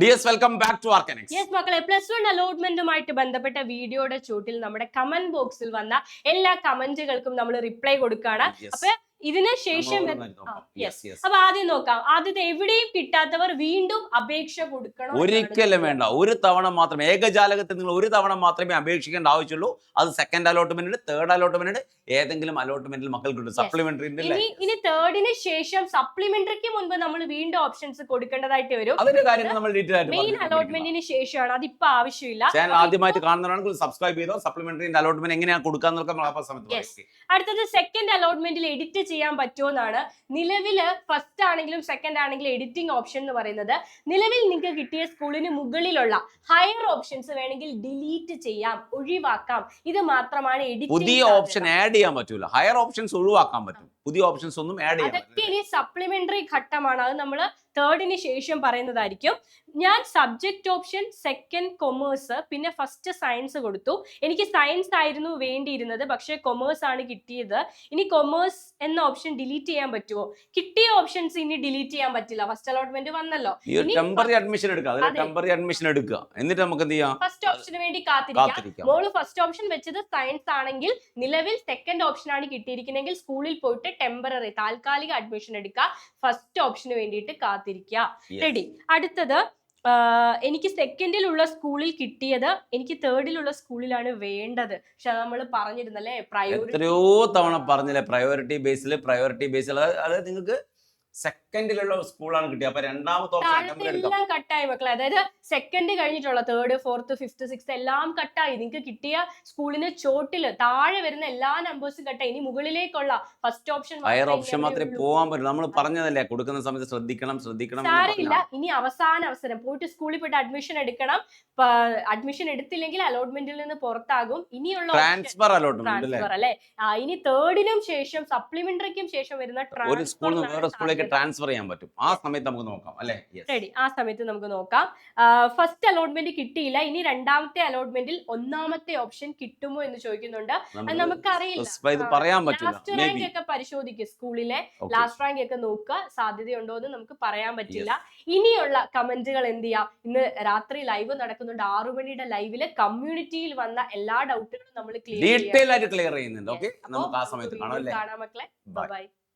Dears welcome back to ആർക്കനെക്സ്. Yes മക്കളെ, +1 അലോട്ട്മെന്റുമായിട്ട് ബന്ധപ്പെട്ട വീഡിയോയുടെ ചൂട്ടിൽ നമ്മുടെ കമന്റ് ബോക്സിൽ വന്ന എല്ലാ കമന്റുകൾക്കും നമ്മൾ റിപ്ലൈ കൊടുക്കുകയാണ്. അപ്പൊ ഇതിന് ശേഷം അപ്പൊ ആദ്യം നോക്കാം. ആദ്യത്തെ എവിടെയും കിട്ടാത്തവർ വീണ്ടും അപേക്ഷ കൊടുക്കണം. ഒരിക്കലും വേണ്ട, ഒരു തവണ മാത്രമേ, ഏകജാലകത്തിൽ നിങ്ങൾ ഒരു തവണ മാത്രമേ അപേക്ഷിക്കേണ്ട ആവശ്യമുള്ളൂ. അത് സെക്കൻഡ് അലോട്ട്മെന്റ്, തേർഡ് അലോട്ട്മെന്റ്, ഏതെങ്കിലും അലോട്ട്മെന്റിൽ മക്കൾക്ക് കിട്ടും. സപ്ലിമെന്ററി ഇനി തേർഡിന് ശേഷം സപ്ലിമെന്ററിക്ക് മുൻപ് നമ്മൾ വീണ്ടും ഓപ്ഷൻസ് കൊടുക്കേണ്ടതായിട്ട് വരും. അതിന്റെ കാര്യങ്ങൾ നമ്മൾ ഡീറ്റെയിൽ ആയിട്ട് മെയിൻ അലോട്ട്മെന്റിന് ശേഷമാണ്, അതിപ്പോ ആവശ്യമില്ല. ചാനൽ ആദ്യമായിട്ട് കാണുന്നവരാണെങ്കിൽ സബ്സ്ക്രൈബ് ചെയ്തോ. സപ്ലിമെന്ററിന്റെ അലോട്ട്മെന്റ് എങ്ങനെയാണ് കൊടുക്കാന്നൊക്കെ. അടുത്തത് സെക്കൻഡ് അലോട്ട്മെന്റിൽ എഡിറ്റ് ചെയ്യാൻ പറ്റുമെന്നാണ്. നിലവില് ഫസ്റ്റ് ആണെങ്കിലും സെക്കൻഡ് ആണെങ്കിലും എഡിറ്റിംഗ് ഓപ്ഷൻ എന്ന് പറയുന്നത്, നിലവിൽ നിങ്ങൾക്ക് കിട്ടിയ സ്കൂളിന് മുകളിലുള്ള ഹയർ ഓപ്ഷൻസ് വേണമെങ്കിൽ ഡിലീറ്റ് ചെയ്യാം, ഒഴിവാക്കാം. ഇത് മാത്രമാണ് എഡിറ്റിംഗ്. പുതിയ ഓപ്ഷൻ ആഡ് ചെയ്യാൻ പറ്റൂല. ഹയർ ഓപ്ഷൻസ് ഒഴിവാക്കാൻ പറ്റും, പുതിയ ഓപ്ഷൻസ് ഒന്നും ആഡ് ചെയ്യാൻ പറ്റില്ല. അതൊക്കെ ഇനി സപ്ലിമെന്ററി ഘട്ടമാണ്. അത് നമ്മൾ തേർഡിന് ശേഷം പറയുന്നതായിരിക്കും. ഞാൻ സബ്ജക്ട് ഓപ്ഷൻ, സെക്കൻഡ് കൊമേഴ്സ്, പിന്നെ ഫസ്റ്റ് സയൻസ് കൊടുത്തു. എനിക്ക് സയൻസ് ആയിരുന്നു വേണ്ടിയിരുന്നത്, പക്ഷെ കൊമേഴ്സ് ആണ് കിട്ടിയത്. ഇനി കൊമേഴ്സ് എന്ന ഓപ്ഷൻ ഡിലീറ്റ് ചെയ്യാൻ പറ്റുമോ? കിട്ടിയ ഓപ്ഷൻസ് ഇനി ഡിലീറ്റ് ചെയ്യാൻ പറ്റില്ല. ഫസ്റ്റ് അലോട്ട്മെന്റ് വന്നല്ലോ. ടെമ്പററി അഡ്മിഷൻ എടുക്കുക, ടെമ്പററി അഡ്മിഷൻ എടുക്കുക. എന്നിട്ട് നമുക്ക് എന്ത് ചെയ്യാം? ഫസ്റ്റ് ഓപ്ഷന് വേണ്ടി കാത്തിരിക്കാം. മോള് ഫസ്റ്റ് ഓപ്ഷൻ വെച്ചത് സയൻസ് ആണെങ്കിൽ നിലവിൽ സെക്കൻഡ് ഓപ്ഷൻ ആണ് കിട്ടിയിരിക്കുന്നെങ്കിൽ സ്കൂളിൽ പോയിട്ട് ടെമ്പററി, താൽക്കാലിക അഡ്മിഷൻ എടുക്കുക. ഫസ്റ്റ് ഓപ്ഷന് വേണ്ടിയിട്ട് കാത്തിരിക്കുക. റെഡി. അടുത്തത്, എനിക്ക് സെക്കൻഡിലുള്ള സ്കൂളിൽ കിട്ടിയത് എനിക്ക് തേർഡിലുള്ള സ്കൂളിലാണ് വേണ്ടത്. പക്ഷെ നമ്മൾ പറഞ്ഞിരുന്നല്ലേ, എത്രയോ തവണ പറഞ്ഞില്ലേ, പ്രയോറിറ്റി ബേസിൽ അതായത് നിങ്ങൾക്ക് സെക്കൻഡിലുള്ള സ്കൂളാണ് കിട്ടിയത്. അപ്പൊ രണ്ടാമത്തെ എല്ലാം കട്ടായി മക്കളെ. അതായത് സെക്കൻഡ് കഴിഞ്ഞിട്ടുള്ള തേർഡ്, ഫോർത്ത്, ഫിഫ്ത്ത്, സിക്സ്ത് എല്ലാം കട്ടായി. നിങ്ങൾക്ക് കിട്ടിയ സ്കൂളിന് ചോട്ടില് താഴെ വരുന്ന എല്ലാ നമ്പേഴ്സും കട്ടായി. ഇനി മുകളിലേക്കുള്ള ഫസ്റ്റ് ഓപ്ഷൻ, ഹയർ ഓപ്ഷൻ മാത്രമേ പോകാൻ പറ്റൂ. നമ്മൾ പറഞ്ഞതല്ലേ, കൊടുക്കുന്ന സമയത്ത് ശ്രദ്ധിക്കണം. സാരമില്ല, ഇനി അവസാന അവസരം പോയിട്ട് സ്കൂളിൽ പോയിട്ട് അഡ്മിഷൻ എടുക്കണം. അഡ്മിഷൻ എടുത്തില്ലെങ്കിൽ അലോട്ട്മെന്റിൽ നിന്ന് പുറത്താകും. ഇനിയുള്ള ട്രാൻസ്ഫർ അലോട്ട്മെന്റ് അല്ലെ. ഇനി തേർഡിനും ശേഷം സപ്ലിമെന്ററിക്കും ശേഷം വരുന്ന ട്രാൻസ്ഫർ ചെയ്യാൻ പറ്റും. ആ സമയത്ത് നമുക്ക് നോക്കാം അല്ലെ. റെഡി. ആ സമയത്ത് നമുക്ക് നോക്കാം. ഫസ്റ്റ് അലോട്ട്മെന്റ് കിട്ടിയില്ല. ഇനി രണ്ടാമത്തെ അലോട്ട്മെന്റിൽ ഒന്നാമത്തെ ഓപ്ഷൻ കിട്ടുമോ എന്ന് ചോദിക്കുന്നുണ്ട്. അത് നമുക്കറിയില്ല. ലാസ്റ്റ് റാങ്ക് ഒക്കെ പരിശോധിക്കുക, സ്കൂളിലെ ലാസ്റ്റ് റാങ്ക് ഒക്കെ നോക്കുക. സാധ്യതയുണ്ടോ എന്ന് നമുക്ക് പറയാൻ പറ്റില്ല. ഇനിയുള്ള കമന്റുകൾ എന്ത് ചെയ്യാം, ഇന്ന് രാത്രി ലൈവ് നടക്കുന്നുണ്ട്. 6 മണിയുടെ ലൈവില് കമ്മ്യൂണിറ്റിയിൽ വന്ന എല്ലാ ഡൗട്ടുകളും നമ്മൾ ക്ലിയർ ചെയ്യുന്നുണ്ട്. നമുക്ക് ആ സമയത്ത് കാണാം മക്കളെ. ബൈ.